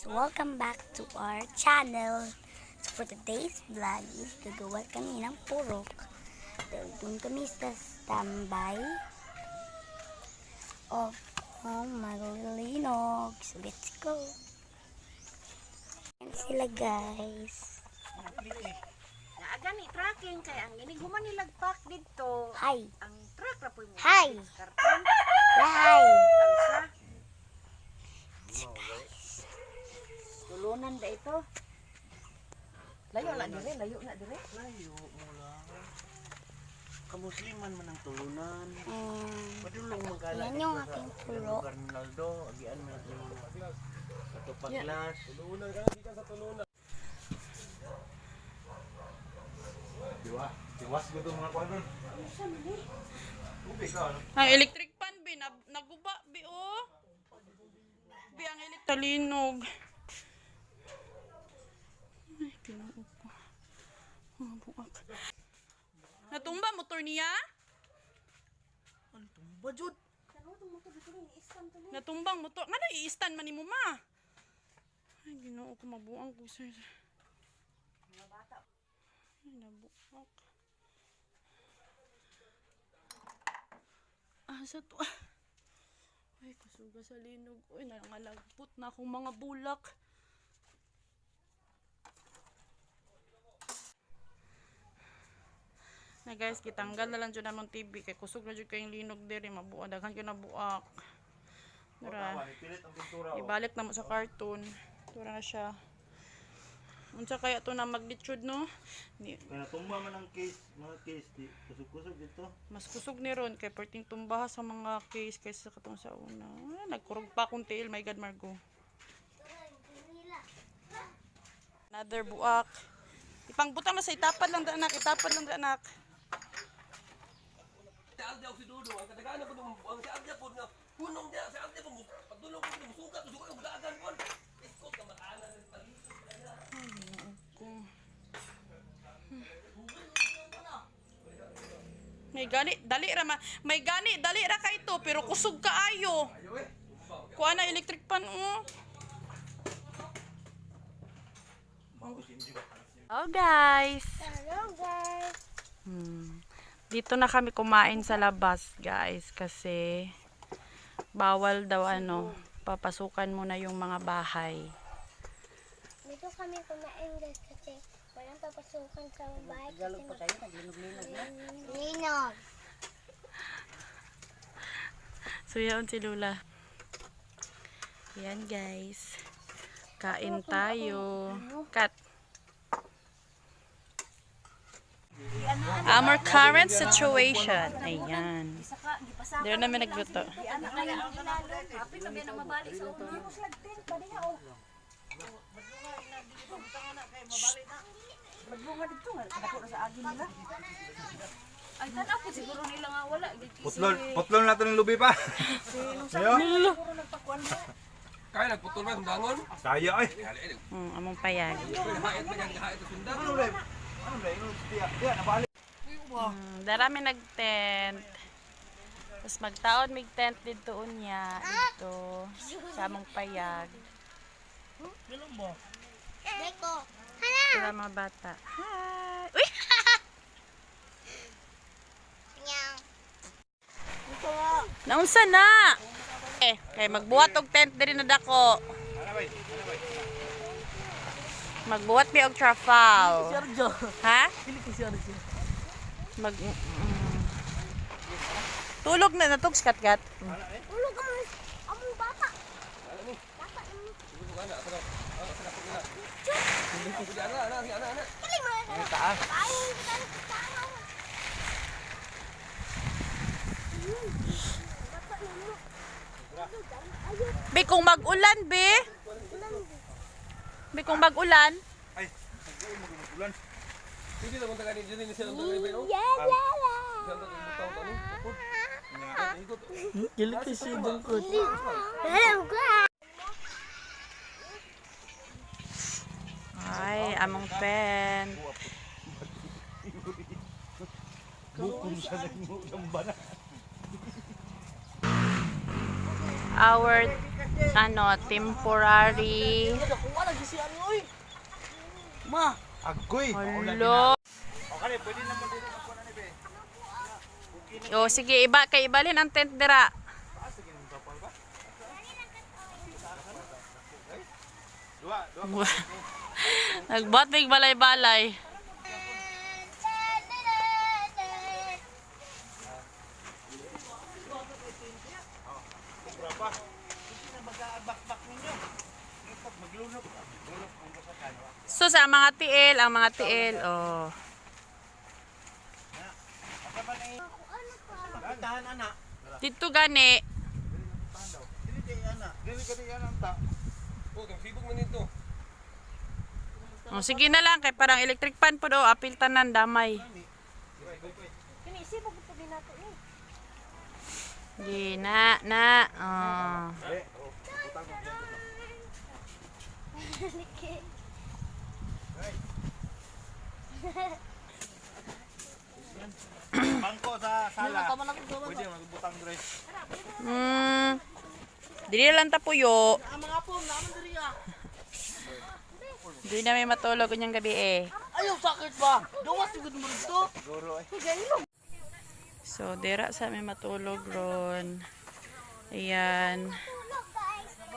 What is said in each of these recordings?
Welcome back to our channel. So for today's vlog is gagawa kami ng purok. Dahil doon kami sa standby of maglilinog. So let's go. Yan sila guys. Naagani tracking kay ang inig human nilagpak dito. Hi. Ang truck ra po mo. Hi. Karton. Hi. Ang sa tulunan da ito. Layo na dire, layo na dire. Layo mo lang. Kamusliman man ang tulunan. Padulong magala. Yan yung aking purok. Ronaldo, agian mo yung ato paglas. Tulunan ka, di ka sa tulunan. Diwa, diwas ko itong mga kwadron. Tubig ka, ano? Ang electric pan, bi, naguba, bi, oh. Bi, ang elektalinog. Ay, kinuog ko. Mga buak. Natumba, motor niya? Ano tumba, Jud? Natumbang motor. Nga na, i-stand man ni mo, ma. Ay, ginoo ko, mabuang ko, sir. Ay, nabuak. Asa to? Ay, kasuga sa linog. Uy, nangalagput na akong mga bulak. Na guys, kitanggal na lang dyan namang TV. Kay kusog na dyan kayong linog diri. Mabuak. Daghan ko na buak. Dara. Ibalik na mo sa cartoon. Dura na siya. Unsa kaya to na magnitude, no? Kaya tumba man ang case, mga case, di kusog-kusog dito. Mas kusog ni ron kay perting tumbaha sa mga case kaysa katong sa una. Nagkurog pa akong tail, my god, Margo. Another buak. Ipangbutang na sa itapan lang da anak, itapan lang da anak. May gani, dali ra may gani, dali ra kay to pero kusog kaayo. Kuha na electric pan oh. Oh guys. Hello guys. Dito na kami kumain sa labas, guys, kasi bawal daw papasukan muna yung mga bahay. Dito kami kumain guys kasi walang papasukan sa bahay. Galog pa kayo, naglinog-linog na. Linog. So yan si Lula. Yan guys. Kain tayo. Cut. Our current situation. Ayan. There namin nagluto. Anak kaya ang kanalo. Kapit na na mabalik sa ulo. Magbunga dito nga, kadako na sa agin nila. Ay, tanaw po siguro nila nga wala. Putlon natin ng lubi pa. Lulu. Kaya nagputol ba yung dangon? Saya ay. Among payag. Kahit na yan, kahit na sundan. Ano rin? Ano rin? Diya, nabalik. Darami nag-tent. Tapos magtaon may tent dito unya. Dito. Sa among payag. Deko. Sila mga bata. Hi! Uy! Naunsa na? Kay magbuhat og tent diri na dako. Magbuhat mi og trafal. Ha? Tulog na natog kat-kat. Ulog ka mo. Among bata. Bata mo. Kaling mo. Ang taas. Ay, kaling taas. Be kung mag-ulan, be. Be kung mag-ulan. Ay, mag-ulan. Hindi na kung tagani dito ni silang tagani ba no? Yala. Silang tagani butaw tani. Gilik si Dungkot. Hello guys. Ay, among pen. Bukom sa ng bana. Our temporary. Agoy. Hello. Okay, pwede naman din ako na ni be. O sige, ibalin ang tent dira. Nagbuhat may balay-balay. So sa mga tiil, oh. Dito gani. Oh, kang sibog man nito. Oh, sige na lang kay parang electric fan po do, apil tanan damay. Di na. Oh. Bangko sa sala. Pwede magbutang dress. Dili lang tapuyo. Dili na may matulog kunyang gabi eh. Ayaw, sakit ba? Gawas siguro mo dito. So, dira sa may matulog ron. Ayan.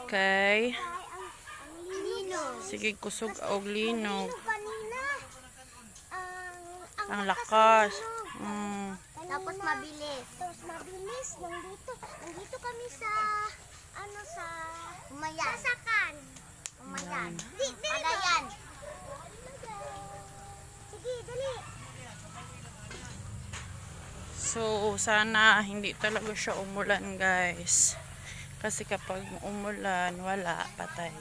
Okay. Sige, kusog og linog. Ang lakas. Tapos mabilis. Nandito kami sa, sa Umayan. Sasakan. Umayan. Pagayan. Sige, dali. So, sana hindi talaga siya umulan, guys. Kasi kapag umulan, wala, patay.